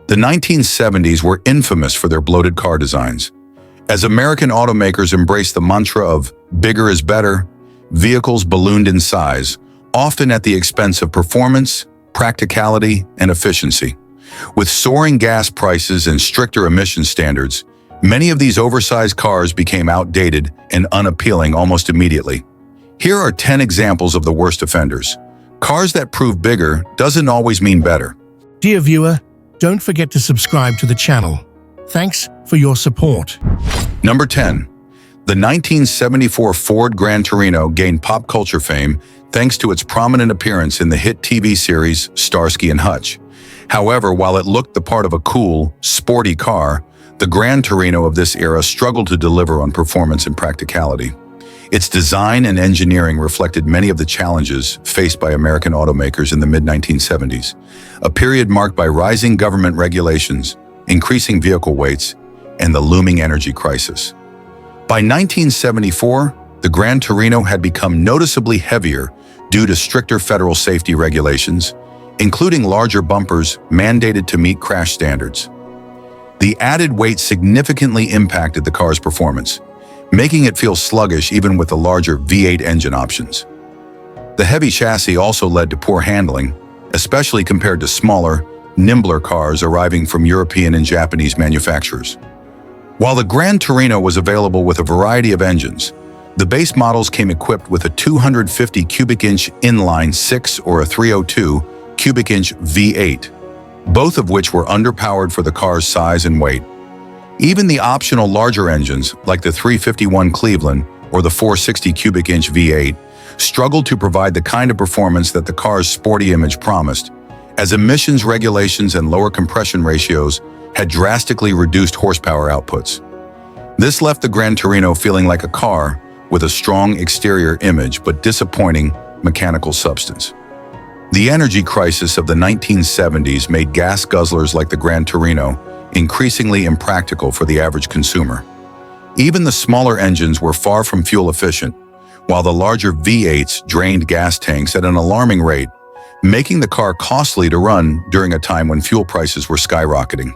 The 1970s were infamous for their bloated car designs. As American automakers embraced the mantra of bigger is better, vehicles ballooned in size, often at the expense of performance, practicality, and efficiency. With soaring gas prices and stricter emission standards, many of these oversized cars became outdated and unappealing almost immediately. Here are 10 examples of the worst offenders. Cars that prove bigger doesn't always mean better. Dear viewer, don't forget to subscribe to the channel. Thanks for your support. Number 10. The 1974 Ford Gran Torino gained pop culture fame thanks to its prominent appearance in the hit TV series Starsky and Hutch. However, while it looked the part of a cool, sporty car, the Gran Torino of this era struggled to deliver on performance and practicality. Its design and engineering reflected many of the challenges faced by American automakers in the mid-1970s, a period marked by rising government regulations, increasing vehicle weights, and the looming energy crisis. By 1974, the Gran Torino had become noticeably heavier due to stricter federal safety regulations, including larger bumpers mandated to meet crash standards. The added weight significantly impacted the car's performance, making it feel sluggish even with the larger V8 engine options. The heavy chassis also led to poor handling, especially compared to smaller, nimbler cars arriving from European and Japanese manufacturers. While the Gran Torino was available with a variety of engines, the base models came equipped with a 250 cubic inch inline 6 or a 302 cubic inch V8, both of which were underpowered for the car's size and weight. Even the optional larger engines, like the 351 Cleveland or the 460 cubic inch V8, struggled to provide the kind of performance that the car's sporty image promised, as emissions regulations and lower compression ratios had drastically reduced horsepower outputs. This left the Gran Torino feeling like a car with a strong exterior image but disappointing mechanical substance. The energy crisis of the 1970s made gas guzzlers like the Gran Torino increasingly impractical for the average consumer. Even the smaller engines were far from fuel efficient, while the larger V8s drained gas tanks at an alarming rate, making the car costly to run during a time when fuel prices were skyrocketing.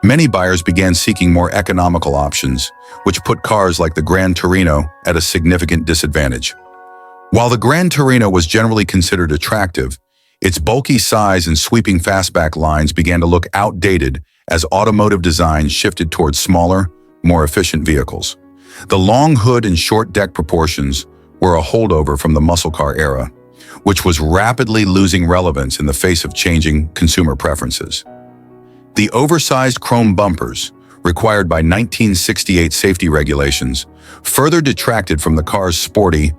Many buyers began seeking more economical options, which put cars like the Gran Torino at a significant disadvantage. While the Gran Torino was generally considered attractive, its bulky size and sweeping fastback lines began to look outdated as automotive design shifted towards smaller, more efficient vehicles. The long hood and short deck proportions were a holdover from the muscle car era, which was rapidly losing relevance in the face of changing consumer preferences. The oversized chrome bumpers, required by 1968 safety regulations, further detracted from the car's sporty.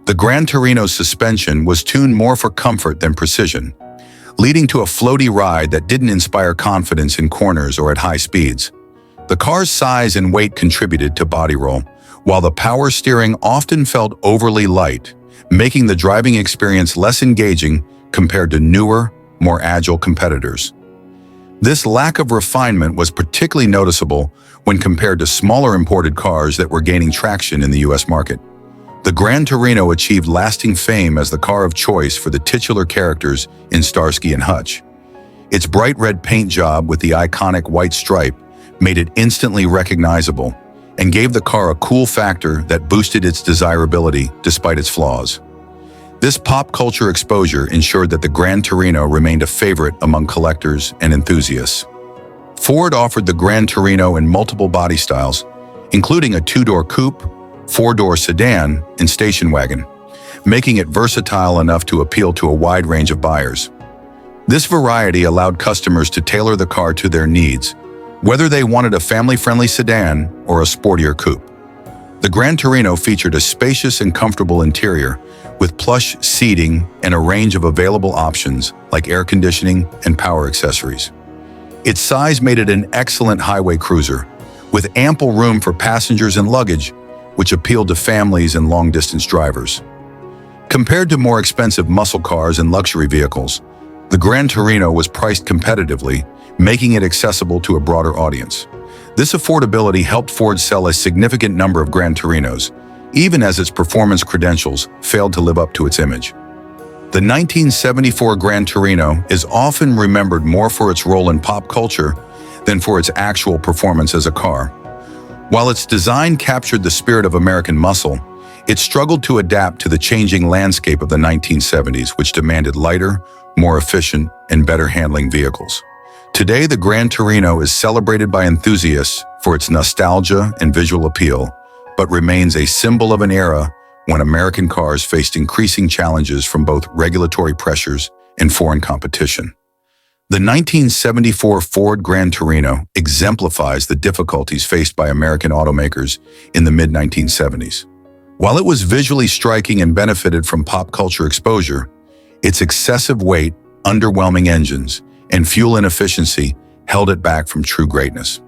The Gran Torino's suspension was tuned more for comfort than precision, leading to a floaty ride that didn't inspire confidence in corners or at high speeds. The car's size and weight contributed to body roll, while the power steering often felt overly light, making the driving experience less engaging compared to newer, more agile competitors. This lack of refinement was particularly noticeable when compared to smaller imported cars that were gaining traction in the US market. The Gran Torino achieved lasting fame as the car of choice for the titular characters in Starsky and Hutch. Its bright red paint job with the iconic white stripe made it instantly recognizable and gave the car a cool factor that boosted its desirability despite its flaws. This pop culture exposure ensured that the Gran Torino remained a favorite among collectors and enthusiasts. Ford offered the Gran Torino in multiple body styles, including a two-door coupe, four-door sedan, and station wagon, making it versatile enough to appeal to a wide range of buyers. This variety allowed customers to tailor the car to their needs, whether they wanted a family-friendly sedan or a sportier coupe. The Gran Torino featured a spacious and comfortable interior with plush seating and a range of available options like air conditioning and power accessories. Its size made it an excellent highway cruiser, with ample room for passengers and luggage, which appealed to families and long-distance drivers. Compared to more expensive muscle cars and luxury vehicles, the Gran Torino was priced competitively, making it accessible to a broader audience. This affordability helped Ford sell a significant number of Gran Torinos, even as its performance credentials failed to live up to its image. The 1974 Gran Torino is often remembered more for its role in pop culture than for its actual performance as a car. While its design captured the spirit of American muscle, it struggled to adapt to the changing landscape of the 1970s, which demanded lighter, more efficient, and better handling vehicles. Today, the Gran Torino is celebrated by enthusiasts for its nostalgia and visual appeal, but remains a symbol of an era when American cars faced increasing challenges from both regulatory pressures and foreign competition. The 1974 Ford Gran Torino exemplifies the difficulties faced by American automakers in the mid-1970s. While it was visually striking and benefited from pop culture exposure, its excessive weight, underwhelming engines, and fuel inefficiency held it back from true greatness.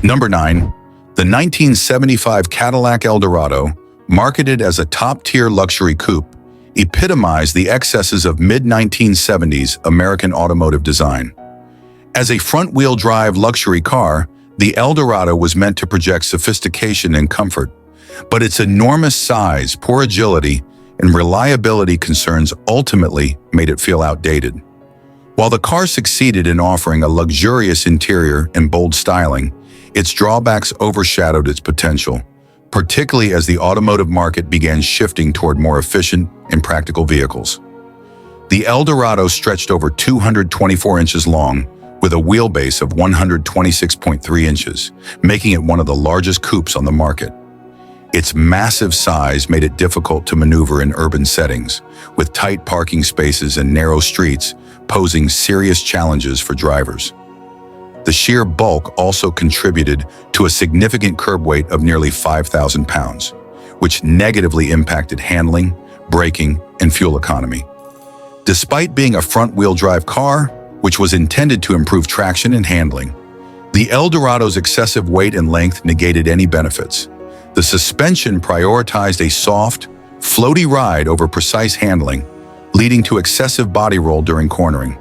Number 9. The 1975 Cadillac El Dorado, marketed as a top-tier luxury coupe, epitomized the excesses of mid-1970s American automotive design. As a front-wheel drive luxury car, the El Dorado was meant to project sophistication and comfort, but its enormous size, poor agility, and reliability concerns ultimately made it feel outdated. While the car succeeded in offering a luxurious interior and bold styling, its drawbacks overshadowed its potential, particularly as the automotive market began shifting toward more efficient and practical vehicles. The El Dorado stretched over 224 inches long, with a wheelbase of 126.3 inches, making it one of the largest coupes on the market. Its massive size made it difficult to maneuver in urban settings, with tight parking spaces and narrow streets posing serious challenges for drivers. The sheer bulk also contributed to a significant curb weight of nearly 5,000 pounds, which negatively impacted handling, braking, and fuel economy. Despite being a front-wheel drive car, which was intended to improve traction and handling, the El Dorado's excessive weight and length negated any benefits. The suspension prioritized a soft, floaty ride over precise handling, leading to excessive body roll during cornering.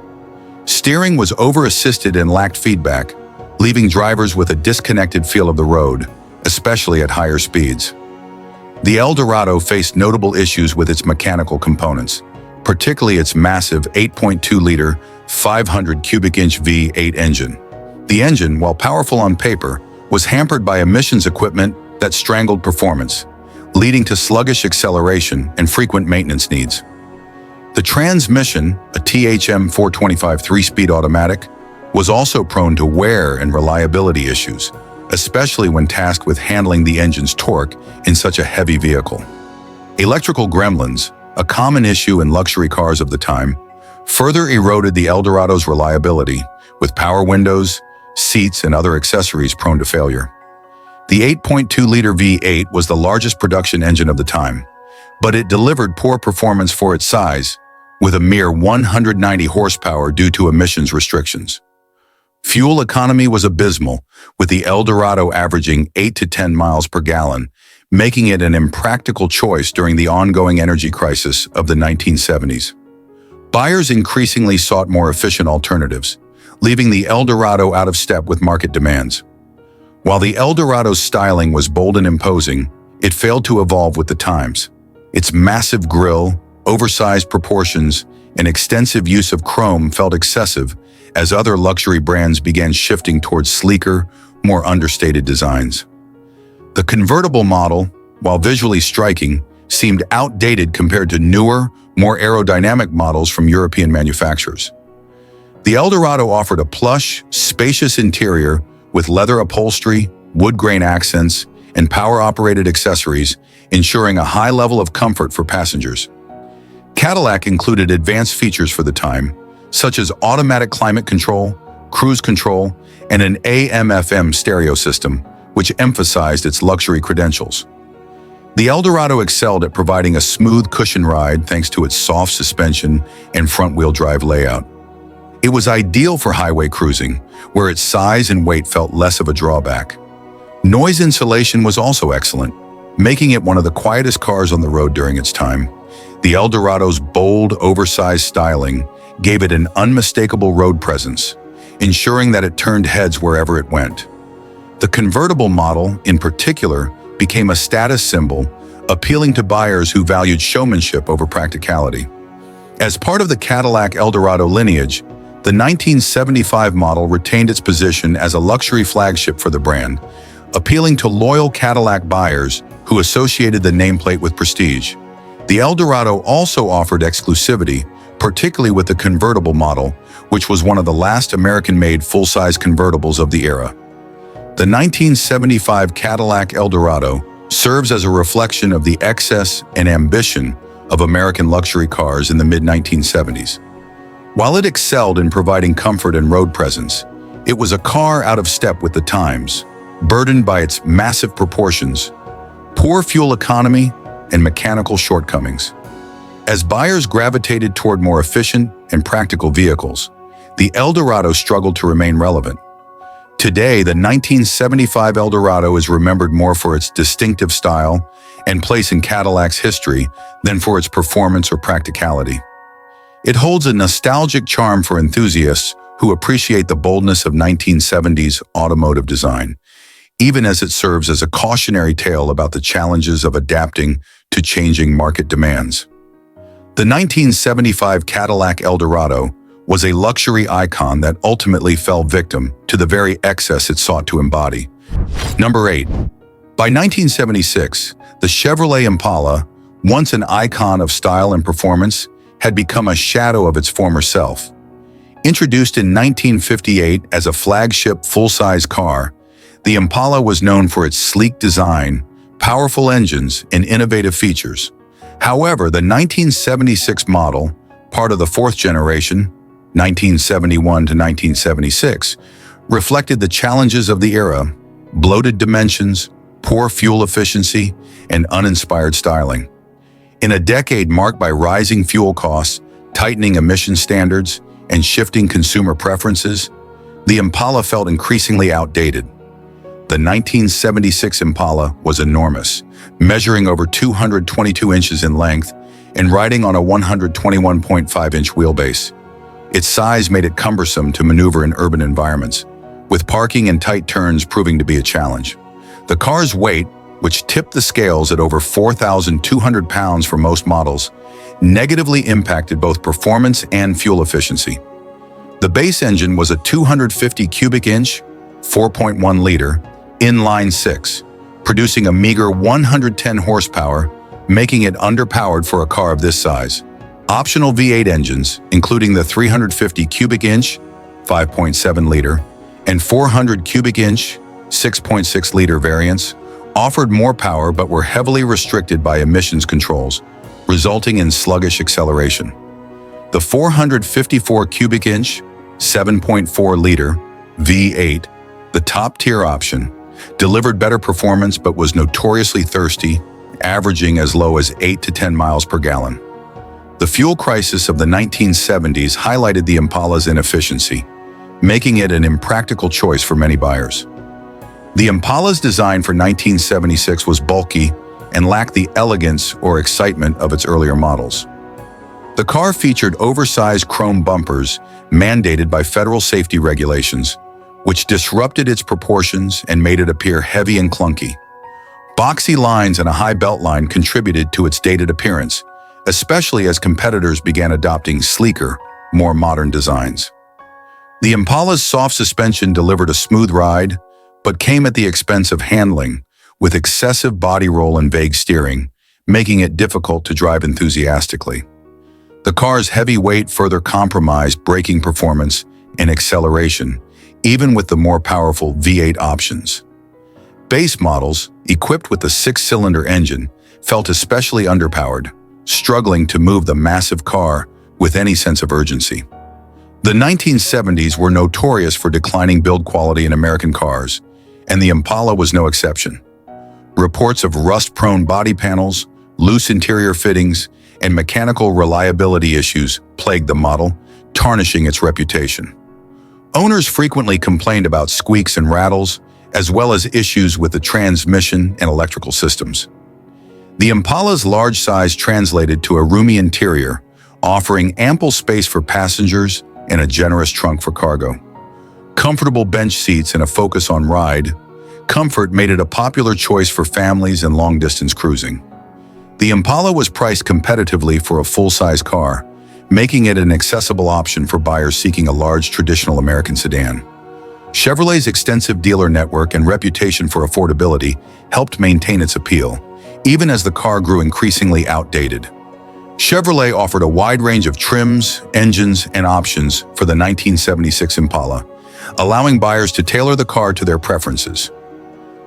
Steering was over-assisted and lacked feedback, leaving drivers with a disconnected feel of the road, especially at higher speeds. The El Dorado faced notable issues with its mechanical components, particularly its massive 8.2-liter, 500 cubic inch V8 engine. The engine, while powerful on paper, was hampered by emissions equipment that strangled performance, leading to sluggish acceleration and frequent maintenance needs. The transmission, a THM 425 3-speed automatic, was also prone to wear and reliability issues, especially when tasked with handling the engine's torque in such a heavy vehicle. Electrical gremlins, a common issue in luxury cars of the time, further eroded the El Dorado's reliability, with power windows, seats, and other accessories prone to failure. The 8.2-liter V8 was the largest production engine of the time, but it delivered poor performance for its size, with a mere 190 horsepower due to emissions restrictions. Fuel economy was abysmal, with the El Dorado averaging 8 to 10 miles per gallon, making it an impractical choice during the ongoing energy crisis of the 1970s. Buyers increasingly sought more efficient alternatives, leaving the El Dorado out of step with market demands. While the El Dorado's styling was bold and imposing, it failed to evolve with the times. Its massive grille, oversized proportions, and extensive use of chrome felt excessive as other luxury brands began shifting towards sleeker, more understated designs. The convertible model, while visually striking, seemed outdated compared to newer, more aerodynamic models from European manufacturers. The El Dorado offered a plush, spacious interior with leather upholstery, wood grain accents, and power-operated accessories, ensuring a high level of comfort for passengers. Cadillac included advanced features for the time, such as automatic climate control, cruise control, and an AM/FM stereo system, which emphasized its luxury credentials. The El Dorado excelled at providing a smooth cushion ride thanks to its soft suspension and front-wheel drive layout. It was ideal for highway cruising, where its size and weight felt less of a drawback. Noise insulation was also excellent, making it one of the quietest cars on the road during its time. The El Dorado's bold, oversized styling gave it an unmistakable road presence, ensuring that it turned heads wherever it went. The convertible model, in particular, became a status symbol, appealing to buyers who valued showmanship over practicality. As part of the Cadillac El Dorado lineage, the 1975 model retained its position as a luxury flagship for the brand, appealing to loyal Cadillac buyers who associated the nameplate with prestige. The El Dorado also offered exclusivity, particularly with the convertible model, which was one of the last American-made full-size convertibles of the era. The 1975 Cadillac El Dorado serves as a reflection of the excess and ambition of American luxury cars in the mid-1970s. While it excelled in providing comfort and road presence, it was a car out of step with the times, burdened by its massive proportions, poor fuel economy, and mechanical shortcomings. As buyers gravitated toward more efficient and practical vehicles, the El Dorado struggled to remain relevant. Today, the 1975 El Dorado is remembered more for its distinctive style and place in Cadillac's history than for its performance or practicality. It holds a nostalgic charm for enthusiasts who appreciate the boldness of 1970s automotive design, even as it serves as a cautionary tale about the challenges of adapting to changing market demands. The 1975 Cadillac El Dorado was a luxury icon that ultimately fell victim to the very excess it sought to embody. Number 8. By 1976, the Chevrolet Impala, once an icon of style and performance, had become a shadow of its former self. Introduced in 1958 as a flagship full-size car, the Impala was known for its sleek design, powerful engines, and innovative features. However, the 1976 model, part of the fourth generation, 1971 to 1976, reflected the challenges of the era: bloated dimensions, poor fuel efficiency, and uninspired styling. In a decade marked by rising fuel costs, tightening emission standards, and shifting consumer preferences, the Impala felt increasingly outdated. The 1976 Impala was enormous, measuring over 222 inches in length and riding on a 121.5-inch wheelbase. Its size made it cumbersome to maneuver in urban environments, with parking and tight turns proving to be a challenge. The car's weight, which tipped the scales at over 4,200 pounds for most models, negatively impacted both performance and fuel efficiency. The base engine was a 250 cubic inch, 4.1-liter, inline-six, producing a meager 110 horsepower, making it underpowered for a car of this size. Optional V8 engines, including the 350 cubic inch, 5.7-liter, and 400 cubic inch, 6.6-liter variants, offered more power but were heavily restricted by emissions controls, resulting in sluggish acceleration. The 454 cubic inch, 7.4-liter V8, the top-tier option, delivered better performance but was notoriously thirsty, averaging as low as 8 to 10 miles per gallon. The fuel crisis of the 1970s highlighted the Impala's inefficiency, making it an impractical choice for many buyers. The Impala's design for 1976 was bulky and lacked the elegance or excitement of its earlier models. The car featured oversized chrome bumpers mandated by federal safety regulations, which disrupted its proportions and made it appear heavy and clunky. Boxy lines and a high beltline contributed to its dated appearance, especially as competitors began adopting sleeker, more modern designs. The Impala's soft suspension delivered a smooth ride, but came at the expense of handling, with excessive body roll and vague steering, making it difficult to drive enthusiastically. The car's heavy weight further compromised braking performance and acceleration, even with the more powerful V8 options. Base models, equipped with a 6-cylinder engine, felt especially underpowered, struggling to move the massive car with any sense of urgency. The 1970s were notorious for declining build quality in American cars, and the Impala was no exception. Reports of rust-prone body panels, loose interior fittings, and mechanical reliability issues plagued the model, tarnishing its reputation. Owners frequently complained about squeaks and rattles, as well as issues with the transmission and electrical systems. The Impala's large size translated to a roomy interior, offering ample space for passengers and a generous trunk for cargo. Comfortable bench seats and a focus on ride comfort made it a popular choice for families and long-distance cruising. The Impala was priced competitively for a full-size car, making it an accessible option for buyers seeking a large traditional American sedan. Chevrolet's extensive dealer network and reputation for affordability helped maintain its appeal, even as the car grew increasingly outdated. Chevrolet offered a wide range of trims, engines, and options for the 1976 Impala, allowing buyers to tailor the car to their preferences.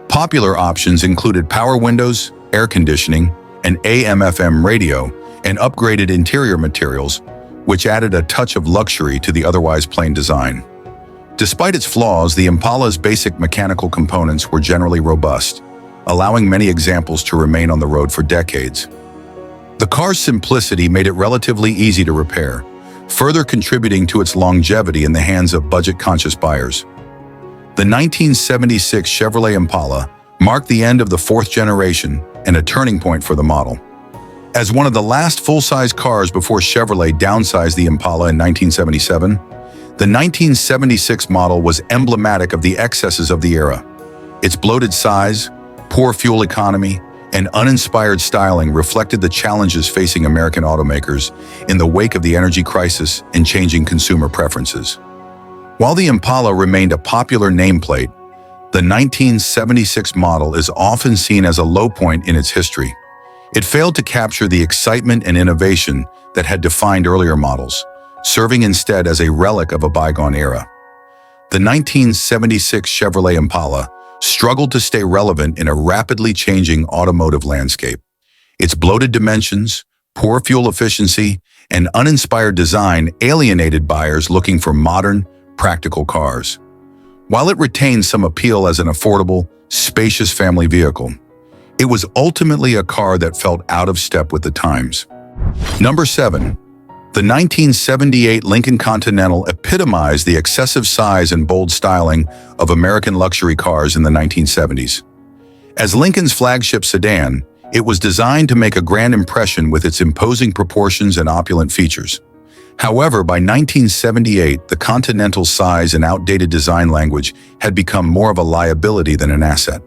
Popular options included power windows, air conditioning, an AM/FM radio, and upgraded interior materials, which added a touch of luxury to the otherwise plain design. Despite its flaws, the Impala's basic mechanical components were generally robust, allowing many examples to remain on the road for decades. The car's simplicity made it relatively easy to repair, further contributing to its longevity in the hands of budget-conscious buyers. The 1976 Chevrolet Impala marked the end of the fourth generation and a turning point for the model. As one of the last full-size cars before Chevrolet downsized the Impala in 1977, the 1976 model was emblematic of the excesses of the era. Its bloated size, poor fuel economy, and uninspired styling reflected the challenges facing American automakers in the wake of the energy crisis and changing consumer preferences. While the Impala remained a popular nameplate, the 1976 model is often seen as a low point in its history. It failed to capture the excitement and innovation that had defined earlier models, serving instead as a relic of a bygone era. The 1976 Chevrolet Impala struggled to stay relevant in a rapidly changing automotive landscape. Its bloated dimensions, poor fuel efficiency, and uninspired design alienated buyers looking for modern, practical cars. While it retained some appeal as an affordable, spacious family vehicle, it was ultimately a car that felt out of step with the times. Number 7. The 1978 Lincoln Continental epitomized the excessive size and bold styling of American luxury cars in the 1970s. As Lincoln's flagship sedan, it was designed to make a grand impression with its imposing proportions and opulent features. However, by 1978, the Continental's size and outdated design language had become more of a liability than an asset.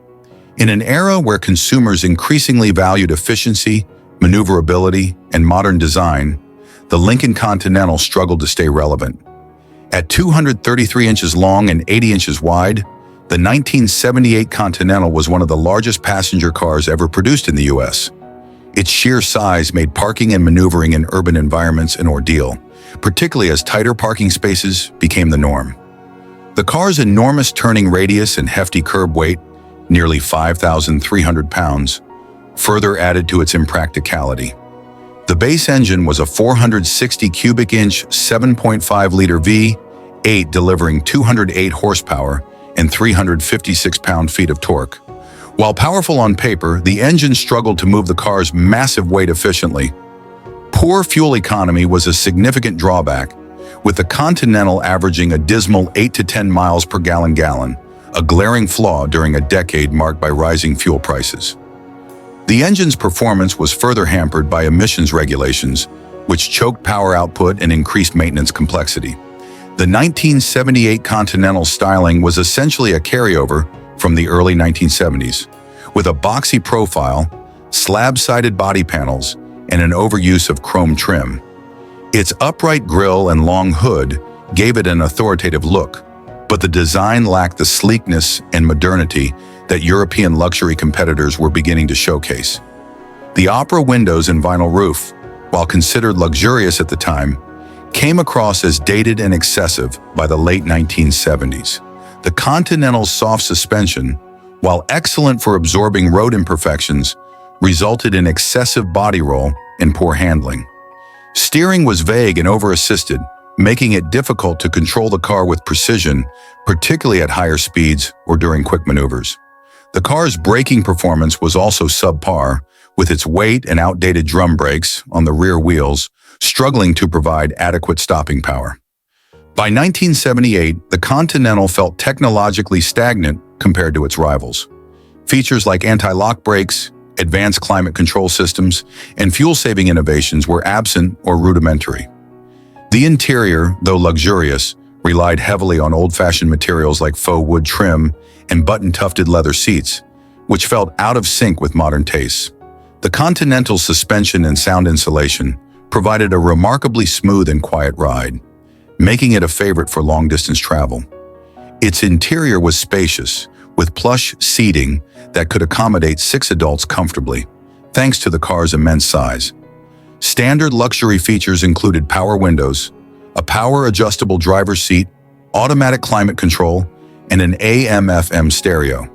In an era where consumers increasingly valued efficiency, maneuverability, and modern design, the Lincoln Continental struggled to stay relevant. At 233 inches long and 80 inches wide, the 1978 Continental was one of the largest passenger cars ever produced in the U.S. Its sheer size made parking and maneuvering in urban environments an ordeal, particularly as tighter parking spaces became the norm. The car's enormous turning radius and hefty curb weight, nearly 5,300 pounds, further added to its impracticality. The base engine was a 460 cubic inch 7.5-liter V8 delivering 208 horsepower and 356 pound-feet of torque. While powerful on paper, the engine struggled to move the car's massive weight efficiently. Poor fuel economy was a significant drawback, with the Continental averaging a dismal 8 to 10 miles per gallon, a glaring flaw during a decade marked by rising fuel prices. The engine's performance was further hampered by emissions regulations, which choked power output and increased maintenance complexity. The 1978 Continental styling was essentially a carryover from the early 1970s, with a boxy profile, slab-sided body panels, and an overuse of chrome trim. Its upright grille and long hood gave it an authoritative look, but the design lacked the sleekness and modernity that European luxury competitors were beginning to showcase. The opera windows and vinyl roof, while considered luxurious at the time, came across as dated and excessive by the late 1970s. The Continental's soft suspension, while excellent for absorbing road imperfections, resulted in excessive body roll and poor handling. Steering was vague and over-assisted, making it difficult to control the car with precision, particularly at higher speeds or during quick maneuvers. The car's braking performance was also subpar, with its weight and outdated drum brakes on the rear wheels struggling to provide adequate stopping power. By 1978, the Continental felt technologically stagnant compared to its rivals. Features like anti-lock brakes, advanced climate control systems, and fuel-saving innovations were absent or rudimentary. The interior, though luxurious, relied heavily on old-fashioned materials like faux wood trim and button-tufted leather seats, which felt out of sync with modern tastes. The Continental's suspension and sound insulation, provided a remarkably smooth and quiet ride, making it a favorite for long-distance travel. Its interior was spacious, with plush seating that could accommodate 6 adults comfortably, thanks to the car's immense size. Standard luxury features included power windows, a power-adjustable driver's seat, automatic climate control, and an AM/FM stereo.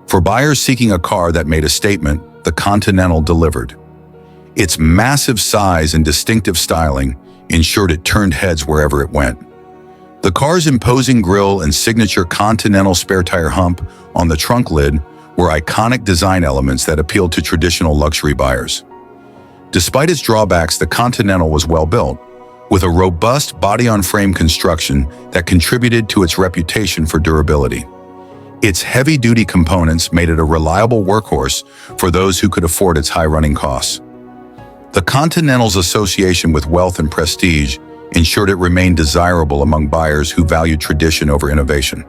For buyers seeking a car that made a statement, the Continental delivered. Its massive size and distinctive styling ensured it turned heads wherever it went. The car's imposing grille and signature Continental spare tire hump on the trunk lid were iconic design elements that appealed to traditional luxury buyers. Despite its drawbacks, the Continental was well built, with a robust body-on-frame construction that contributed to its reputation for durability. Its heavy-duty components made it a reliable workhorse for those who could afford its high running costs. The Continental's association with wealth and prestige ensured it remained desirable among buyers who valued tradition over innovation.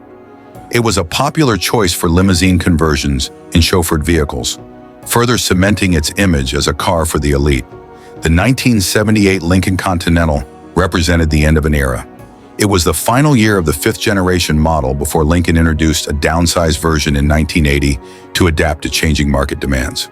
It was a popular choice for limousine conversions and chauffeured vehicles, further cementing its image as a car for the elite. The 1978 Lincoln Continental represented the end of an era. It was the final year of the 5th-generation model before Lincoln introduced a downsized version in 1980 to adapt to changing market demands.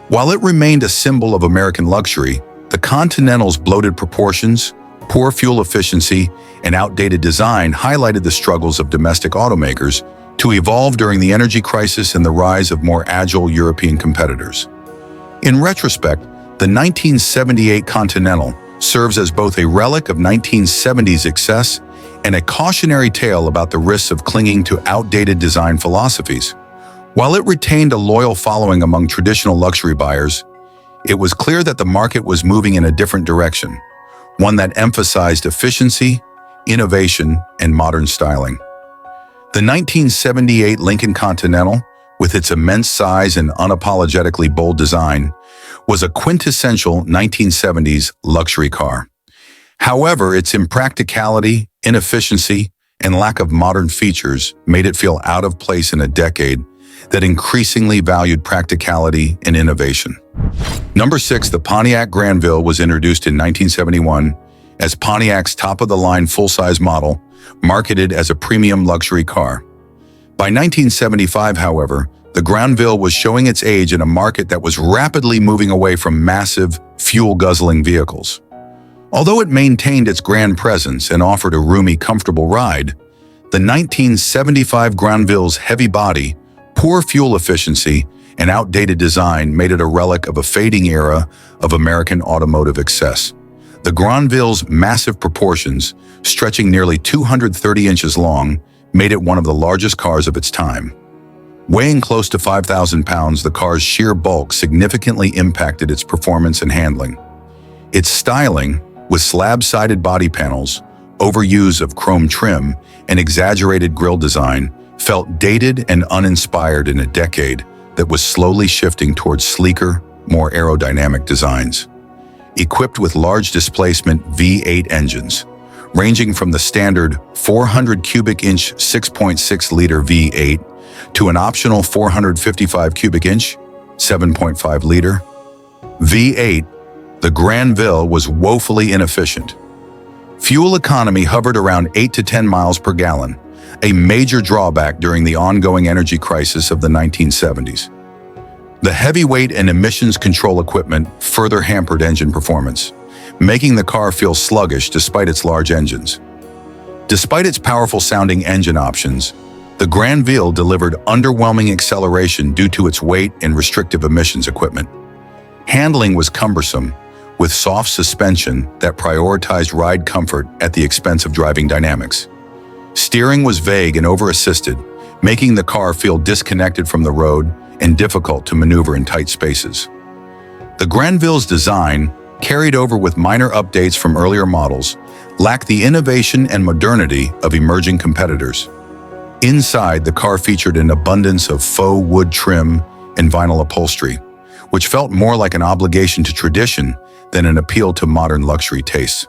While it remained a symbol of American luxury, the Continental's bloated proportions, poor fuel efficiency, and outdated design highlighted the struggles of domestic automakers to evolve during the energy crisis and the rise of more agile European competitors. In retrospect, the 1978 Continental serves as both a relic of 1970s excess and a cautionary tale about the risks of clinging to outdated design philosophies. While it retained a loyal following among traditional luxury buyers, it was clear that the market was moving in a different direction, one that emphasized efficiency, innovation, and modern styling. The 1978 Lincoln Continental, with its immense size and unapologetically bold design, was a quintessential 1970s luxury car. However, its impracticality, inefficiency, and lack of modern features made it feel out of place in a decade that increasingly valued practicality and innovation. Number 6, the Pontiac Grandville was introduced in 1971 as Pontiac's top-of-the-line full-size model, marketed as a premium luxury car. By 1975, however, the Grandville was showing its age in a market that was rapidly moving away from massive, fuel-guzzling vehicles. Although it maintained its grand presence and offered a roomy, comfortable ride, the 1975 Grandville's heavy body, poor fuel efficiency, and outdated design made it a relic of a fading era of American automotive excess. The Grandville's massive proportions, stretching nearly 230 inches long, made it one of the largest cars of its time. Weighing close to 5,000 pounds, the car's sheer bulk significantly impacted its performance and handling. Its styling, with slab-sided body panels, overuse of chrome trim, and exaggerated grille design, felt dated and uninspired in a decade that was slowly shifting towards sleeker, more aerodynamic designs. Equipped with large displacement V8 engines, ranging from the standard 400 cubic inch 6.6-liter V8 to an optional 455 cubic inch 7.5-liter V8, the Grandville was woefully inefficient. Fuel economy hovered around 8 to 10 miles per gallon, a major drawback during the ongoing energy crisis of the 1970s. The heavyweight and emissions control equipment further hampered engine performance, making the car feel sluggish despite its large engines. Despite its powerful-sounding engine options, the Grandville delivered underwhelming acceleration due to its weight and restrictive emissions equipment. Handling was cumbersome, with soft suspension that prioritized ride comfort at the expense of driving dynamics. Steering was vague and over-assisted, making the car feel disconnected from the road and difficult to maneuver in tight spaces. The Grandville's design, carried over with minor updates from earlier models, lacked the innovation and modernity of emerging competitors. Inside, the car featured an abundance of faux wood trim and vinyl upholstery, which felt more like an obligation to tradition than an appeal to modern luxury tastes.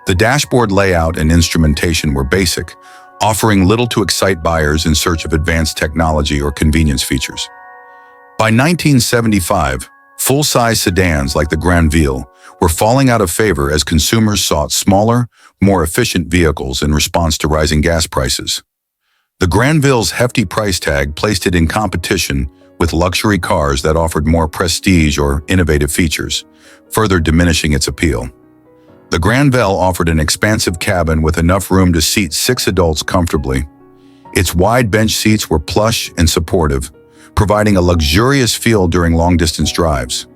The dashboard layout and instrumentation were basic, offering little to excite buyers in search of advanced technology or convenience features. By 1975, Full-size sedans like the Grandville were falling out of favor as consumers sought smaller, more efficient vehicles in response to rising gas prices. The Grandville's hefty price tag placed it in competition with luxury cars that offered more prestige or innovative features, further diminishing its appeal. The Grandville offered an expansive cabin with enough room to seat 6 adults comfortably. Its wide bench seats were plush and supportive, providing a luxurious feel during long-distance drives.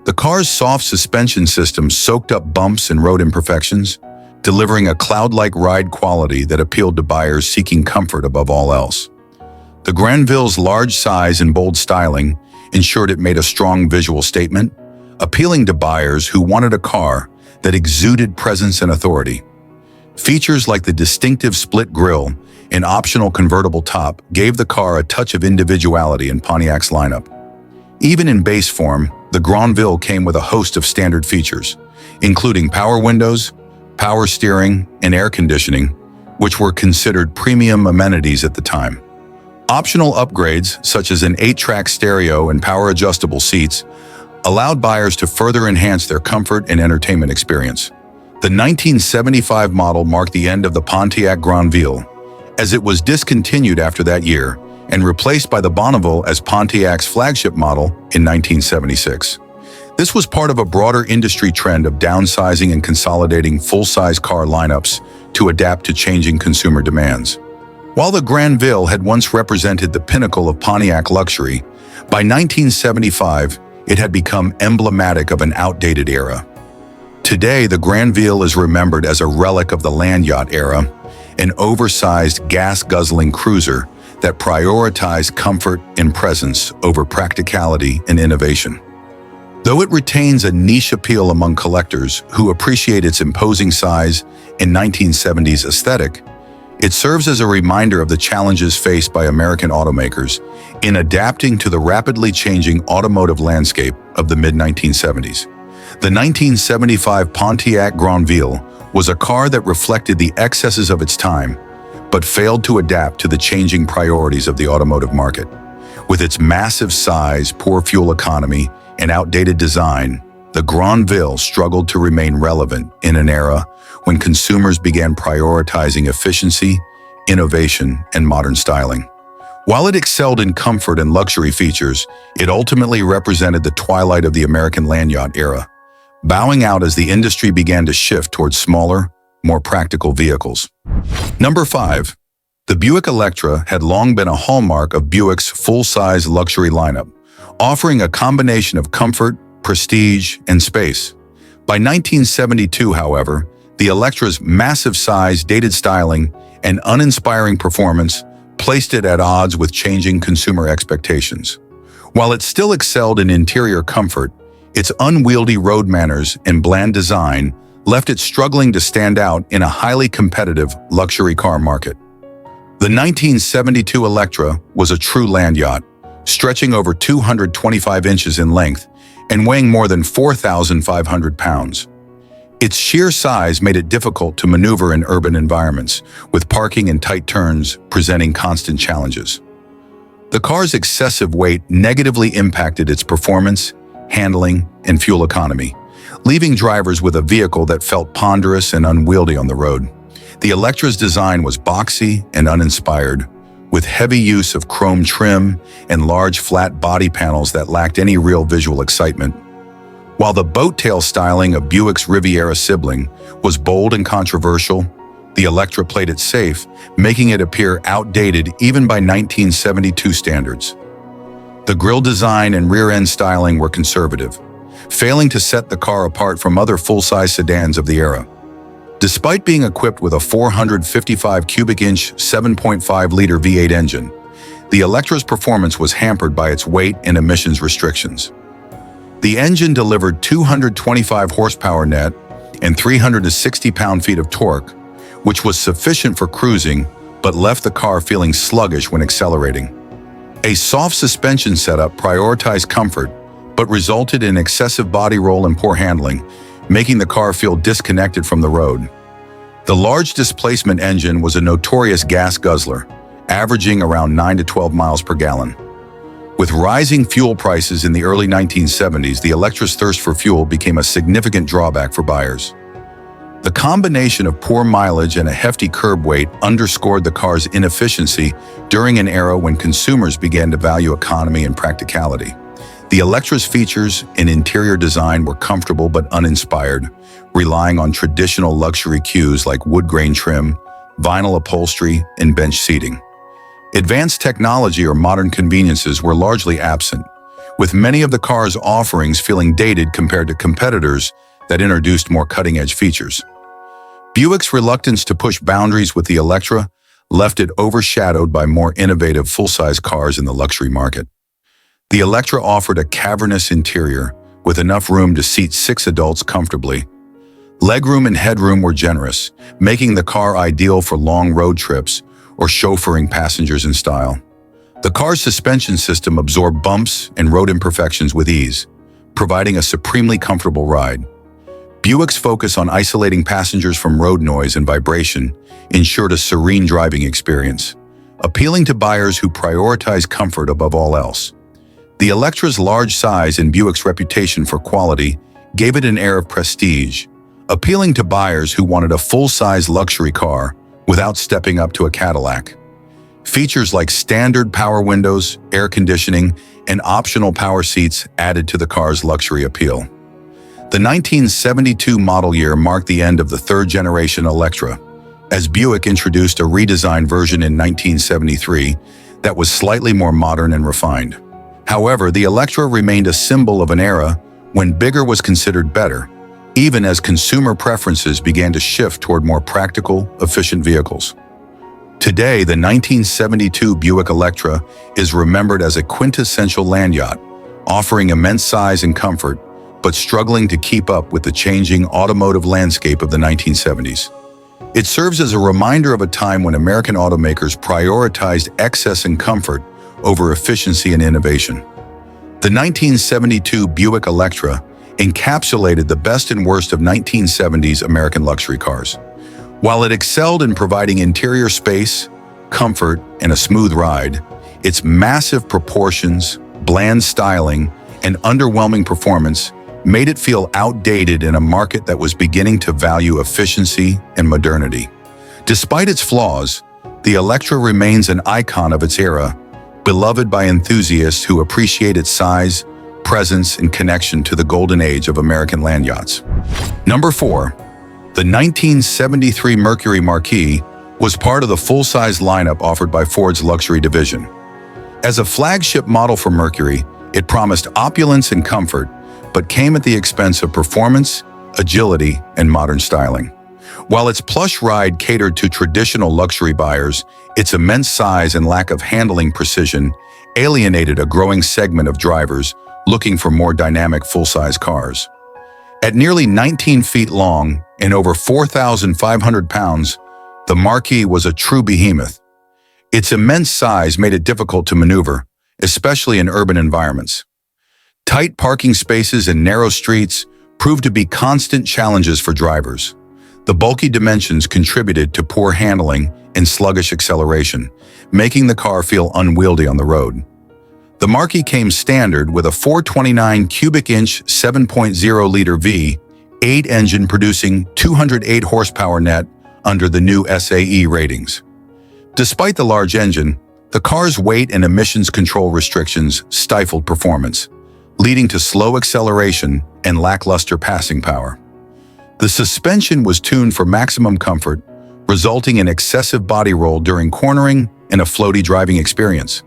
The car's soft suspension system soaked up bumps and road imperfections, delivering a cloud-like ride quality that appealed to buyers seeking comfort above all else. The Grandville's large size and bold styling ensured it made a strong visual statement, appealing to buyers who wanted a car that exuded presence and authority. Features like the distinctive split grille and optional convertible top gave the car a touch of individuality in Pontiac's lineup. Even in base form, the Grandville came with a host of standard features, including power windows, power steering, and air conditioning, which were considered premium amenities at the time. Optional upgrades, such as an 8-track stereo and power-adjustable seats, allowed buyers to further enhance their comfort and entertainment experience. The 1975 model marked the end of the Pontiac Grandville, as it was discontinued after that year and replaced by the Bonneville as Pontiac's flagship model in 1976. This was part of a broader industry trend of downsizing and consolidating full-size car lineups to adapt to changing consumer demands. While the Grandville had once represented the pinnacle of Pontiac luxury, by 1975, it had become emblematic of an outdated era. Today, the Grandville is remembered as a relic of the land yacht era, an oversized, gas-guzzling cruiser that prioritized comfort and presence over practicality and innovation. Though it retains a niche appeal among collectors who appreciate its imposing size and 1970s aesthetic, it serves as a reminder of the challenges faced by American automakers in adapting to the rapidly changing automotive landscape of the mid-1970s. The 1975 Pontiac Grandville was a car that reflected the excesses of its time, but failed to adapt to the changing priorities of the automotive market. With its massive size, poor fuel economy, and outdated design, the Grandville struggled to remain relevant in an era when consumers began prioritizing efficiency, innovation, and modern styling. While it excelled in comfort and luxury features, it ultimately represented the twilight of the American land yacht era, bowing out as the industry began to shift towards smaller, more practical vehicles. Number 5. The Buick Electra had long been a hallmark of Buick's full-size luxury lineup, offering a combination of comfort, prestige, and space. By 1972, however, the Electra's massive size, dated styling, and uninspiring performance placed it at odds with changing consumer expectations. While it still excelled in interior comfort, its unwieldy road manners and bland design left it struggling to stand out in a highly competitive luxury car market. The 1972 Electra was a true land yacht, stretching over 225 inches in length and weighing more than 4,500 pounds. Its sheer size made it difficult to maneuver in urban environments, with parking and tight turns presenting constant challenges. The car's excessive weight negatively impacted its performance, handling, and fuel economy, leaving drivers with a vehicle that felt ponderous and unwieldy on the road. The Electra's design was boxy and uninspired, with heavy use of chrome trim and large flat body panels that lacked any real visual excitement. While the boat-tail styling of Buick's Riviera sibling was bold and controversial, the Electra played it safe, making it appear outdated even by 1972 standards. The grille design and rear-end styling were conservative, failing to set the car apart from other full-size sedans of the era. Despite being equipped with a 455 cubic inch 7.5-liter V8 engine, the Electra's performance was hampered by its weight and emissions restrictions. The engine delivered 225 horsepower net and 360 pound-feet of torque, which was sufficient for cruising but left the car feeling sluggish when accelerating. A soft suspension setup prioritized comfort but resulted in excessive body roll and poor handling, making the car feel disconnected from the road. The large displacement engine was a notorious gas guzzler, averaging around 9 to 12 miles per gallon. With rising fuel prices in the early 1970s, the Electra's thirst for fuel became a significant drawback for buyers. The combination of poor mileage and a hefty curb weight underscored the car's inefficiency during an era when consumers began to value economy and practicality. The Electra's features and interior design were comfortable but uninspired, relying on traditional luxury cues like wood grain trim, vinyl upholstery, and bench seating. Advanced technology or modern conveniences were largely absent, with many of the car's offerings feeling dated compared to competitors that introduced more cutting-edge features. Buick's reluctance to push boundaries with the Electra left it overshadowed by more innovative full-size cars in the luxury market. The Electra offered a cavernous interior with enough room to seat 6 adults comfortably. Legroom and headroom were generous, making the car ideal for long road trips or chauffeuring passengers in style. The car's suspension system absorbed bumps and road imperfections with ease, providing a supremely comfortable ride. Buick's focus on isolating passengers from road noise and vibration ensured a serene driving experience, appealing to buyers who prioritize comfort above all else. The Electra's large size and Buick's reputation for quality gave it an air of prestige, appealing to buyers who wanted a full-size luxury car without stepping up to a Cadillac. Features like standard power windows, air conditioning, and optional power seats added to the car's luxury appeal. The 1972 model year marked the end of the third-generation Electra, as Buick introduced a redesigned version in 1973 that was slightly more modern and refined. However, the Electra remained a symbol of an era when bigger was considered better, even as consumer preferences began to shift toward more practical, efficient vehicles. Today, the 1972 Buick Electra is remembered as a quintessential land yacht, offering immense size and comfort, but struggling to keep up with the changing automotive landscape of the 1970s. It serves as a reminder of a time when American automakers prioritized excess and comfort over efficiency and innovation. The 1972 Buick Electra encapsulated the best and worst of 1970s American luxury cars. While it excelled in providing interior space, comfort, and a smooth ride, its massive proportions, bland styling, and underwhelming performance made it feel outdated in a market that was beginning to value efficiency and modernity. Despite its flaws, the Electra remains an icon of its era, beloved by enthusiasts who appreciate its size, presence, and connection to the golden age of American land yachts. Number 4. The 1973 Mercury Marquee was part of the full-size lineup offered by Ford's luxury division. As a flagship model for Mercury, it promised opulence and comfort, but came at the expense of performance, agility, and modern styling. While its plush ride catered to traditional luxury buyers, its immense size and lack of handling precision alienated a growing segment of drivers looking for more dynamic full-size cars. At nearly 19 feet long and over 4,500 pounds, the Marquee was a true behemoth. Its immense size made it difficult to maneuver, especially in urban environments. Tight parking spaces and narrow streets proved to be constant challenges for drivers. The bulky dimensions contributed to poor handling and sluggish acceleration, making the car feel unwieldy on the road. The Marquee came standard with a 429 cubic inch 7.0-liter V8 engine producing 208 horsepower net under the new SAE ratings. Despite the large engine, the car's weight and emissions control restrictions stifled performance, leading to slow acceleration and lackluster passing power. The suspension was tuned for maximum comfort, resulting in excessive body roll during cornering and a floaty driving experience.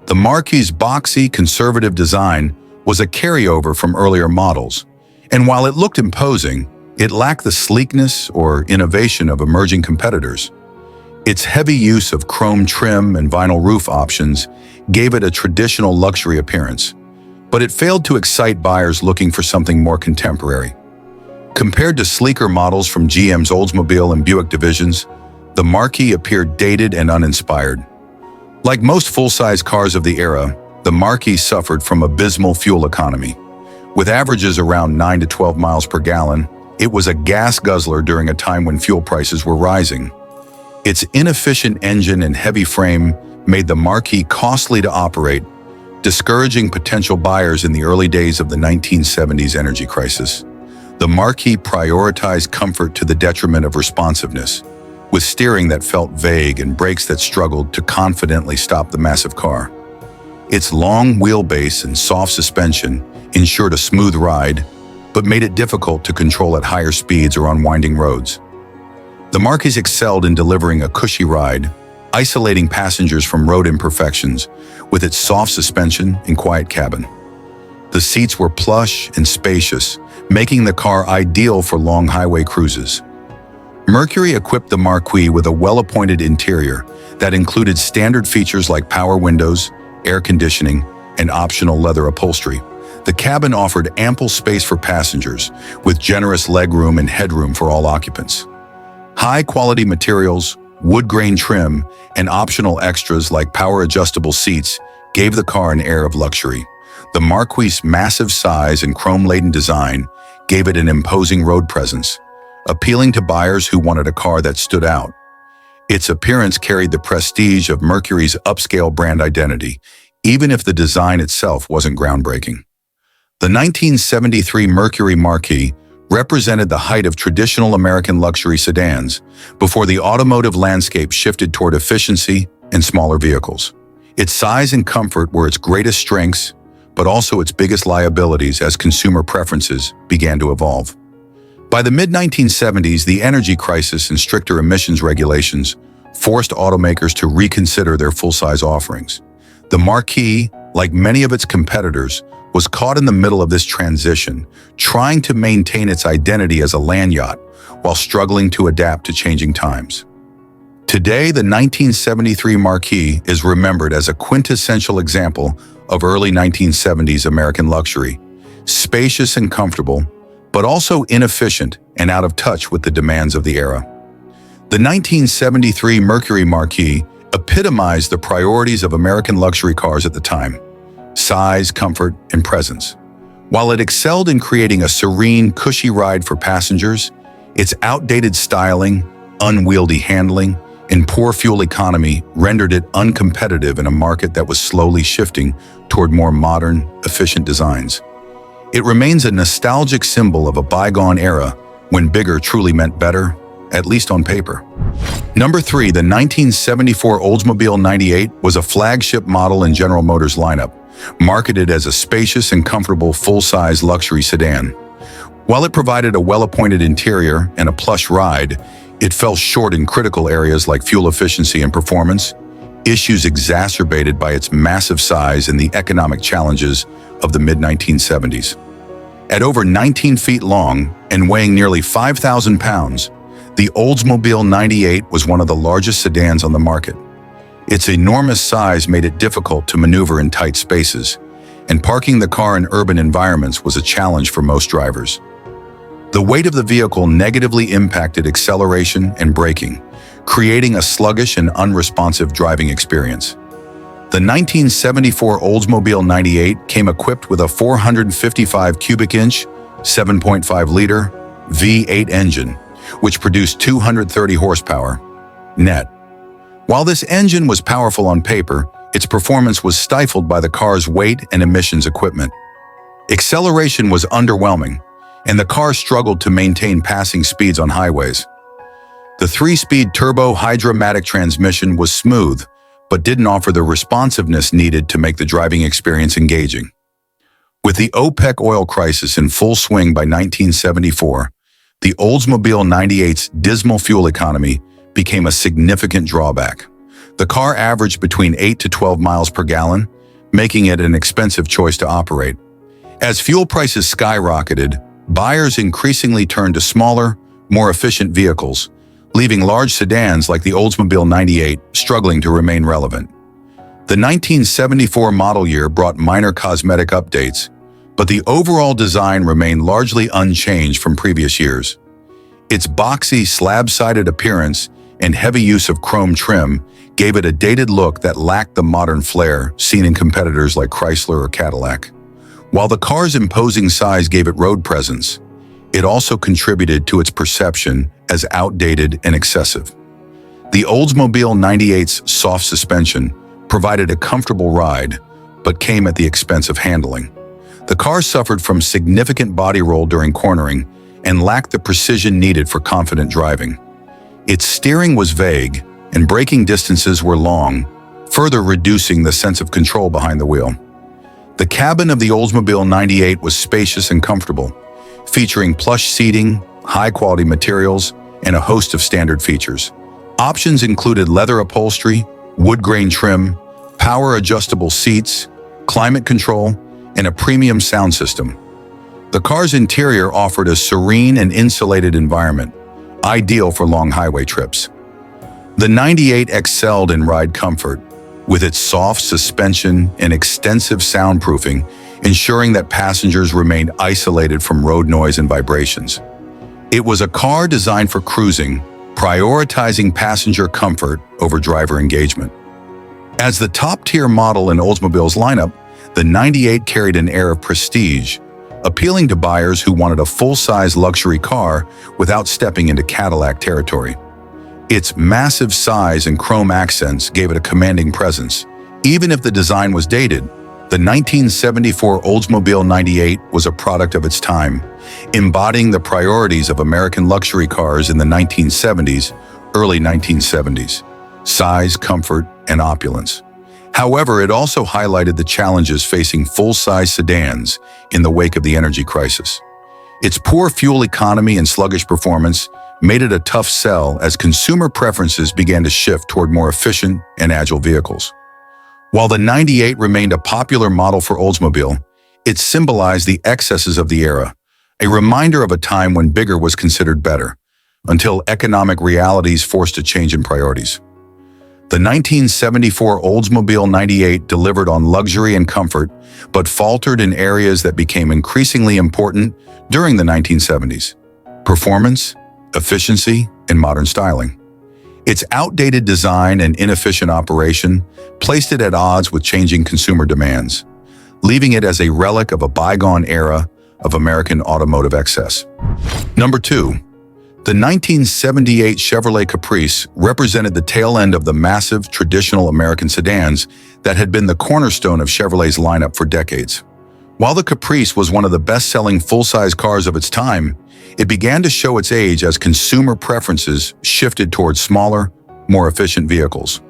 The Marquee's boxy, conservative design was a carryover from earlier models, and while it looked imposing, it lacked the sleekness or innovation of emerging competitors. Its heavy use of chrome trim and vinyl roof options gave it a traditional luxury appearance, but it failed to excite buyers looking for something more contemporary. Compared to sleeker models from GM's Oldsmobile and Buick divisions, the Marquee appeared dated and uninspired. Like most full-size cars of the era, the Marquee suffered from abysmal fuel economy. With averages around 9 to 12 miles per gallon, it was a gas guzzler during a time when fuel prices were rising. Its inefficient engine and heavy frame made the Marquee costly to operate, discouraging potential buyers in the early days of the 1970s energy crisis. The Marquee prioritized comfort to the detriment of responsiveness, with steering that felt vague and brakes that struggled to confidently stop the massive car. Its long wheelbase and soft suspension ensured a smooth ride, but made it difficult to control at higher speeds or on winding roads. The Marquee excelled in delivering a cushy ride, isolating passengers from road imperfections with its soft suspension and quiet cabin. The seats were plush and spacious, making the car ideal for long highway cruises. Mercury equipped the Marquee with a well-appointed interior that included standard features like power windows, air conditioning, and optional leather upholstery. The cabin offered ample space for passengers, with generous legroom and headroom for all occupants. High-quality materials, wood grain trim, and optional extras like power-adjustable seats gave the car an air of luxury. The Marquee's massive size and chrome-laden design gave it an imposing road presence, appealing to buyers who wanted a car that stood out. Its appearance carried the prestige of Mercury's upscale brand identity, even if the design itself wasn't groundbreaking. The 1973 Mercury Marquee represented the height of traditional American luxury sedans before the automotive landscape shifted toward efficiency and smaller vehicles. Its size and comfort were its greatest strengths, but also its biggest liabilities as consumer preferences began to evolve. By the mid-1970s, the energy crisis and stricter emissions regulations forced automakers to reconsider their full-size offerings. The Marquee, like many of its competitors, was caught in the middle of this transition, trying to maintain its identity as a land yacht while struggling to adapt to changing times. Today, the 1973 Marquee is remembered as a quintessential example of early 1970s American luxury, spacious and comfortable, but also inefficient and out of touch with the demands of the era. The 1973 Mercury Marquee epitomized the priorities of American luxury cars at the time: size, comfort, and presence. While it excelled in creating a serene, cushy ride for passengers, its outdated styling, unwieldy handling, and poor fuel economy rendered it uncompetitive in a market that was slowly shifting toward more modern, efficient designs. It remains a nostalgic symbol of a bygone era when bigger truly meant better, at least on paper. Number 3, the 1974 Oldsmobile 98 was a flagship model in General Motors' lineup, marketed as a spacious and comfortable full-size luxury sedan. While it provided a well-appointed interior and a plush ride, it fell short in critical areas like fuel efficiency and performance, issues exacerbated by its massive size and the economic challenges of the mid-1970s. At over 19 feet long and weighing nearly 5,000 pounds, the Oldsmobile 98 was one of the largest sedans on the market. Its enormous size made it difficult to maneuver in tight spaces, and parking the car in urban environments was a challenge for most drivers. The weight of the vehicle negatively impacted acceleration and braking, creating a sluggish and unresponsive driving experience. The 1974 Oldsmobile 98 came equipped with a 455 cubic inch, 7.5-liter V8 engine, which produced 230 horsepower net. While this engine was powerful on paper, its performance was stifled by the car's weight and emissions equipment. Acceleration was underwhelming, and the car struggled to maintain passing speeds on highways. The 3-speed turbo hydromatic transmission was smooth, but didn't offer the responsiveness needed to make the driving experience engaging. With the OPEC oil crisis in full swing by 1974, the Oldsmobile 98's dismal fuel economy became a significant drawback. The car averaged between 8 to 12 miles per gallon, making it an expensive choice to operate. As fuel prices skyrocketed, buyers increasingly turned to smaller, more efficient vehicles, leaving large sedans like the Oldsmobile 98 struggling to remain relevant. The 1974 model year brought minor cosmetic updates, but the overall design remained largely unchanged from previous years. Its boxy, slab-sided appearance and heavy use of chrome trim gave it a dated look that lacked the modern flair seen in competitors like Chrysler or Cadillac. While the car's imposing size gave it road presence, it also contributed to its perception as outdated and excessive. The Oldsmobile 98's soft suspension provided a comfortable ride, but came at the expense of handling. The car suffered from significant body roll during cornering and lacked the precision needed for confident driving. Its steering was vague, and braking distances were long, further reducing the sense of control behind the wheel. The cabin of the Oldsmobile 98 was spacious and comfortable, featuring plush seating, high-quality materials, and a host of standard features. Options included leather upholstery, wood grain trim, power-adjustable seats, climate control, and a premium sound system. The car's interior offered a serene and insulated environment, ideal for long highway trips. The 98 excelled in ride comfort, with its soft suspension and extensive soundproofing, ensuring that passengers remained isolated from road noise and vibrations. It was a car designed for cruising, prioritizing passenger comfort over driver engagement. As the top-tier model in Oldsmobile's lineup, the 98 carried an air of prestige, appealing to buyers who wanted a full-size luxury car without stepping into Cadillac territory. Its massive size and chrome accents gave it a commanding presence. Even if the design was dated, the 1974 Oldsmobile 98 was a product of its time, embodying the priorities of American luxury cars in the 1970s, early 1970s: size, comfort, and opulence. However, it also highlighted the challenges facing full-size sedans in the wake of the energy crisis. Its poor fuel economy and sluggish performance made it a tough sell as consumer preferences began to shift toward more efficient and agile vehicles. While the 98 remained a popular model for Oldsmobile, it symbolized the excesses of the era, a reminder of a time when bigger was considered better, until economic realities forced a change in priorities. The 1974 Oldsmobile 98 delivered on luxury and comfort, but faltered in areas that became increasingly important during the 1970s: performance, efficiency, and modern styling. Its outdated design and inefficient operation placed it at odds with changing consumer demands, leaving it as a relic of a bygone era of American automotive excess. Number 2. The 1978 Chevrolet Caprice represented the tail end of the massive, traditional American sedans that had been the cornerstone of Chevrolet's lineup for decades. While the Caprice was one of the best-selling full-size cars of its time, it began to show its age as consumer preferences shifted towards smaller, more efficient vehicles.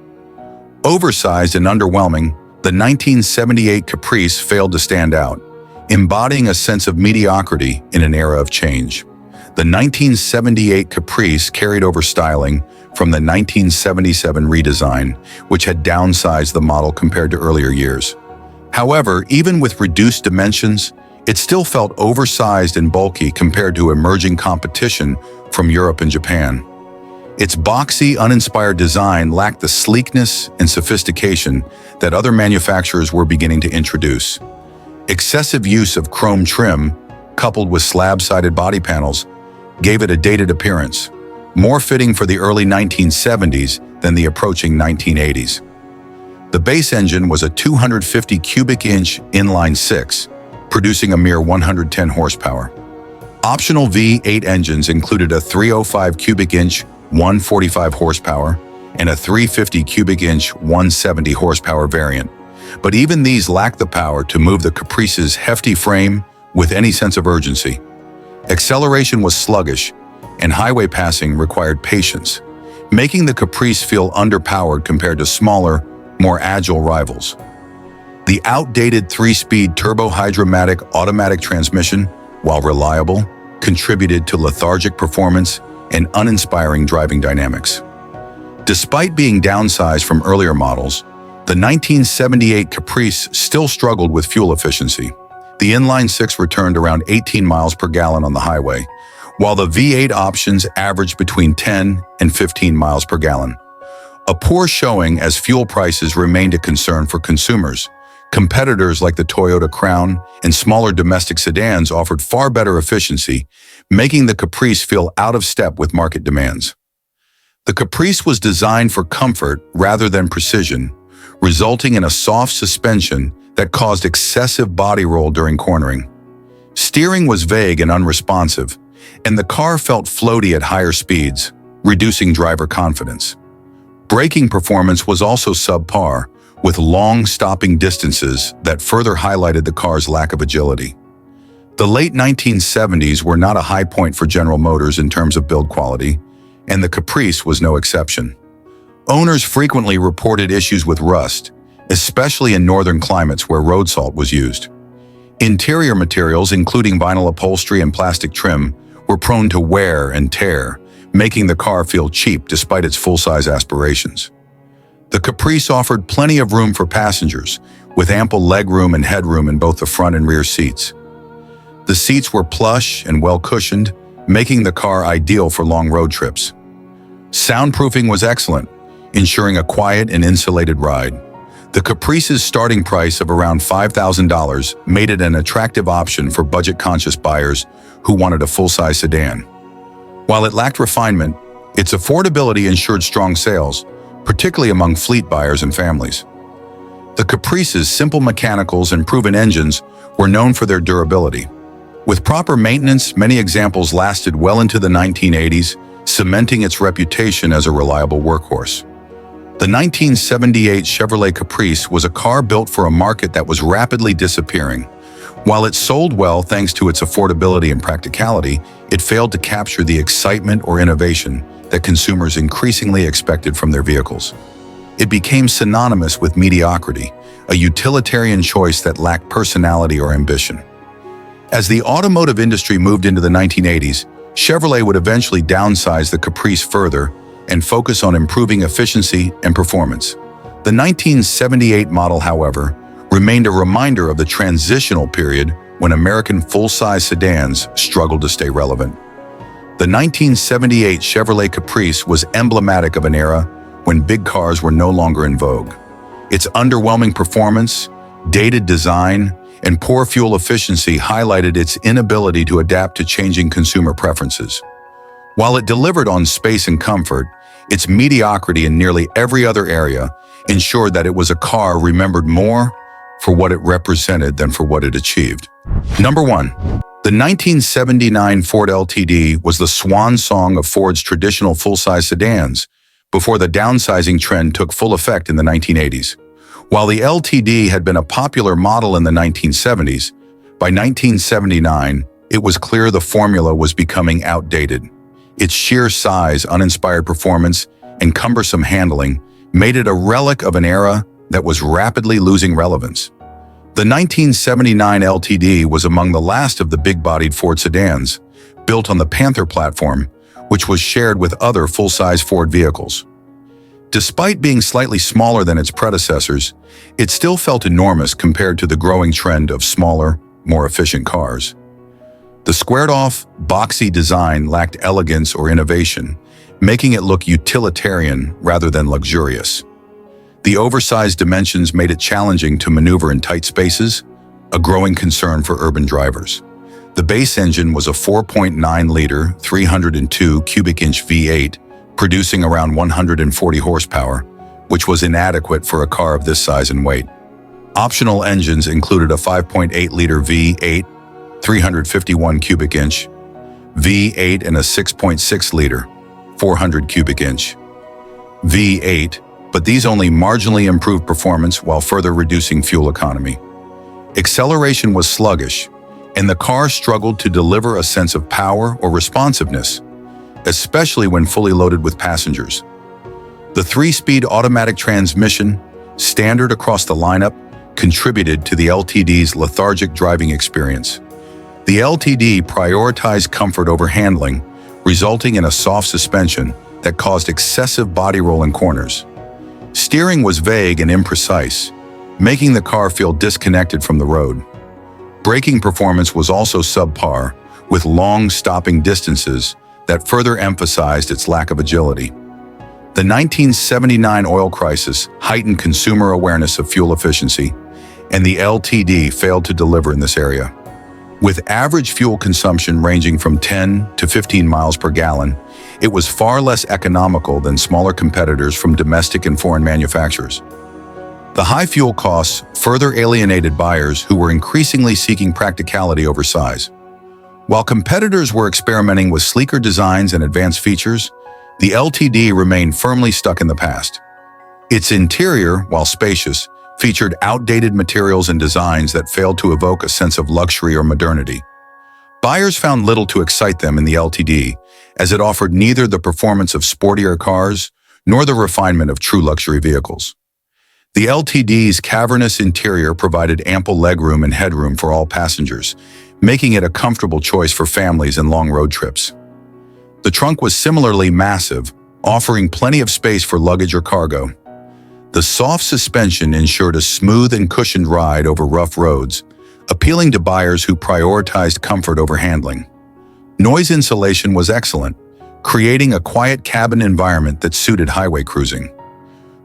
Oversized and underwhelming, the 1978 Caprice failed to stand out, embodying a sense of mediocrity in an era of change. The 1978 Caprice carried over styling from the 1977 redesign, which had downsized the model compared to earlier years. However, even with reduced dimensions, it still felt oversized and bulky compared to emerging competition from Europe and Japan. Its boxy, uninspired design lacked the sleekness and sophistication that other manufacturers were beginning to introduce. Excessive use of chrome trim, coupled with slab-sided body panels, gave it a dated appearance, more fitting for the early 1970s than the approaching 1980s. The base engine was a 250 cubic inch inline-six, producing a mere 110 horsepower. Optional V8 engines included a 305 cubic inch 145 horsepower and a 350 cubic inch 170 horsepower variant, but even these lacked the power to move the Caprice's hefty frame with any sense of urgency. Acceleration was sluggish, and highway passing required patience, making the Caprice feel underpowered compared to smaller, more agile rivals. The outdated 3-speed turbo-hydromatic automatic transmission, while reliable, contributed to lethargic performance and uninspiring driving dynamics. Despite being downsized from earlier models, the 1978 Caprice still struggled with fuel efficiency. The inline-six returned around 18 miles per gallon on the highway, while the V8 options averaged between 10 and 15 miles per gallon. A poor showing as fuel prices remained a concern for consumers. Competitors like the Toyota Crown and smaller domestic sedans offered far better efficiency, making the Caprice feel out of step with market demands. The Caprice was designed for comfort rather than precision, resulting in a soft suspension that caused excessive body roll during cornering. Steering was vague and unresponsive, and the car felt floaty at higher speeds, reducing driver confidence. Braking performance was also subpar, with long stopping distances that further highlighted the car's lack of agility. The late 1970s were not a high point for General Motors in terms of build quality, and the Caprice was no exception. Owners frequently reported issues with rust, especially in northern climates where road salt was used. Interior materials, including vinyl upholstery and plastic trim, were prone to wear and tear, making the car feel cheap despite its full-size aspirations. The Caprice offered plenty of room for passengers, with ample legroom and headroom in both the front and rear seats. The seats were plush and well-cushioned, making the car ideal for long road trips. Soundproofing was excellent, ensuring a quiet and insulated ride. The Caprice's starting price of around $5,000 made it an attractive option for budget-conscious buyers who wanted a full-size sedan. While it lacked refinement, its affordability ensured strong sales, particularly among fleet buyers and families. The Caprice's simple mechanicals and proven engines were known for their durability. With proper maintenance, many examples lasted well into the 1980s, cementing its reputation as a reliable workhorse. The 1978 Chevrolet Caprice was a car built for a market that was rapidly disappearing. While it sold well thanks to its affordability and practicality, it failed to capture the excitement or innovation that consumers increasingly expected from their vehicles. It became synonymous with mediocrity, a utilitarian choice that lacked personality or ambition. As the automotive industry moved into the 1980s, Chevrolet would eventually downsize the Caprice further and focus on improving efficiency and performance. The 1978 model, however, remained a reminder of the transitional period when American full-size sedans struggled to stay relevant. The 1978 Chevrolet Caprice was emblematic of an era when big cars were no longer in vogue. Its underwhelming performance, dated design, and poor fuel efficiency highlighted its inability to adapt to changing consumer preferences. While it delivered on space and comfort, its mediocrity in nearly every other area ensured that it was a car remembered more for what it represented than for what it achieved. Number 1. The 1979 Ford LTD was the swan song of Ford's traditional full-size sedans before the downsizing trend took full effect in the 1980s. While the LTD had been a popular model in the 1970s, by 1979, it was clear the formula was becoming outdated. Its sheer size, uninspired performance, and cumbersome handling made it a relic of an era that was rapidly losing relevance. The 1979 LTD was among the last of the big-bodied Ford sedans, built on the Panther platform, which was shared with other full-size Ford vehicles. Despite being slightly smaller than its predecessors, it still felt enormous compared to the growing trend of smaller, more efficient cars. The squared-off, boxy design lacked elegance or innovation, making it look utilitarian rather than luxurious. The oversized dimensions made it challenging to maneuver in tight spaces, a growing concern for urban drivers. The base engine was a 4.9-liter, 302 cubic inch V8, producing around 140 horsepower, which was inadequate for a car of this size and weight. Optional engines included a 5.8-liter V8, 351 cubic inch, V8 and a 6.6-liter, 400 cubic inch, V8, but these only marginally improved performance while further reducing fuel economy. Acceleration was sluggish, and the car struggled to deliver a sense of power or responsiveness, especially when fully loaded with passengers. The 3-speed automatic transmission, standard across the lineup, contributed to the LTD's lethargic driving experience. The LTD prioritized comfort over handling, resulting in a soft suspension that caused excessive body roll in corners. Steering was vague and imprecise, making the car feel disconnected from the road. Braking performance was also subpar, with long stopping distances that further emphasized its lack of agility. The 1979 oil crisis heightened consumer awareness of fuel efficiency, and the LTD failed to deliver in this area. With average fuel consumption ranging from 10 to 15 miles per gallon, it was far less economical than smaller competitors from domestic and foreign manufacturers. The high fuel costs further alienated buyers who were increasingly seeking practicality over size. While competitors were experimenting with sleeker designs and advanced features, the LTD remained firmly stuck in the past. Its interior, while spacious, featured outdated materials and designs that failed to evoke a sense of luxury or modernity. Buyers found little to excite them in the LTD, as it offered neither the performance of sportier cars nor the refinement of true luxury vehicles. The LTD's cavernous interior provided ample legroom and headroom for all passengers, making it a comfortable choice for families and long road trips. The trunk was similarly massive, offering plenty of space for luggage or cargo. The soft suspension ensured a smooth and cushioned ride over rough roads, appealing to buyers who prioritized comfort over handling. Noise insulation was excellent, creating a quiet cabin environment that suited highway cruising.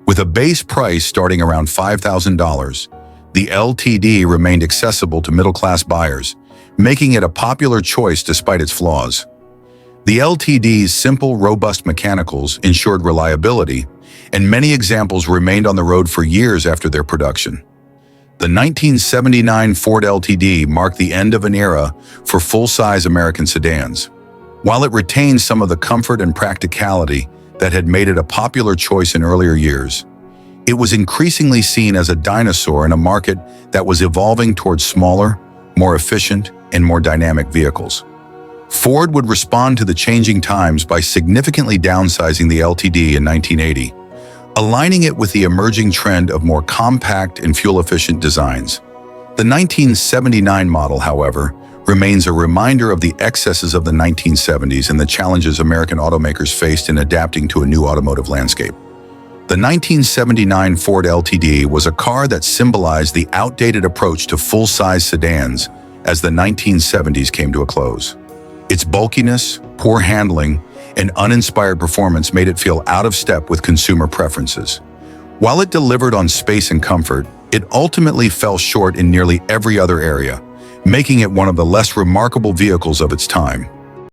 With a base price starting around $5,000, the LTD remained accessible to middle-class buyers, making it a popular choice despite its flaws. The LTD's simple, robust mechanicals ensured reliability, and many examples remained on the road for years after their production. The 1979 Ford LTD marked the end of an era for full-size American sedans. While it retained some of the comfort and practicality that had made it a popular choice in earlier years, it was increasingly seen as a dinosaur in a market that was evolving towards smaller, more efficient, and more dynamic vehicles. Ford would respond to the changing times by significantly downsizing the LTD in 1980, aligning it with the emerging trend of more compact and fuel-efficient designs. The 1979 model, however, remains a reminder of the excesses of the 1970s and the challenges American automakers faced in adapting to a new automotive landscape. The 1979 Ford LTD was a car that symbolized the outdated approach to full-size sedans as the 1970s came to a close. Its bulkiness, poor handling, and uninspired performance made it feel out of step with consumer preferences. While it delivered on space and comfort, it ultimately fell short in nearly every other area, making it one of the less remarkable vehicles of its time.